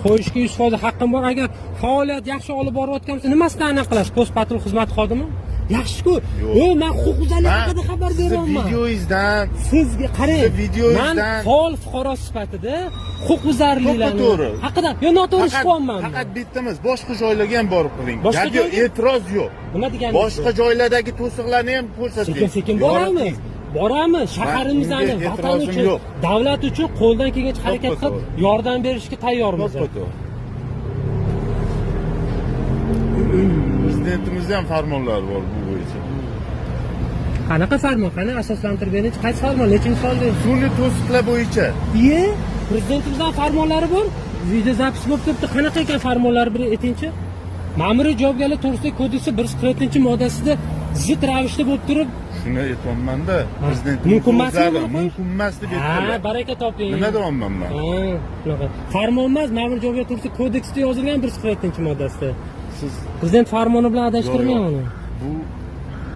qo'yishga 100% haqqim bor. Agar faoliyat yaxshi olib borayotgan bo'lsa, nimasidan aniq qilasiz? Post patrul xizmat xodimi? Yaxshi-ku. Men huquqbuzarlik haqida xabar beryapman. Videoyingizdan, sizga qarang. videoyingizdan men faol fuqaro sifatida huquqbuzarliklarni haqida yo noto'g'ri ish qilyapman. Faqat bittamiz, boshqa joylarga ham borib qiling. Boshqa Gapga e'tiroz yo'q. Nima deganingiz? Boshqa joylardagi to'siqlarni ham ko'rsating. Sekin boramiz. Boramiz. Shaharimizni, vatan uchun, davlat uchun qo'ldan kelgancha harakat qilib yordam berishga tayyormiz. Prezidentimizda ham farmonlari bor bu bo'yicha. Qanaqa farmon? Qani asoslantirib bering. Qaysi farmon? Nechinchi sonda? Sun'iy to'siqlar bo'yicha. Prezidentimizdan farmonlari bor. Video zapis bo'lib turibdi. Qanaqa ekan farmonlari bir aytingchi? Ma'muriy javobgarlik to'g'risidagi kodeksi 147-moddasida zid ravishda bo'lib turib, shuni aytayapman-da, prezidentimiz mumkin emas deb aytdilar. Baraka toping. Nima deyapman men? Shunaqa. Farmon emas, ma'muriy javobgarlik to'g'risidagi kodeksda yozilgan 147-moddasida. Siz prezident farmoni bilan adashtirmayman uni. Bu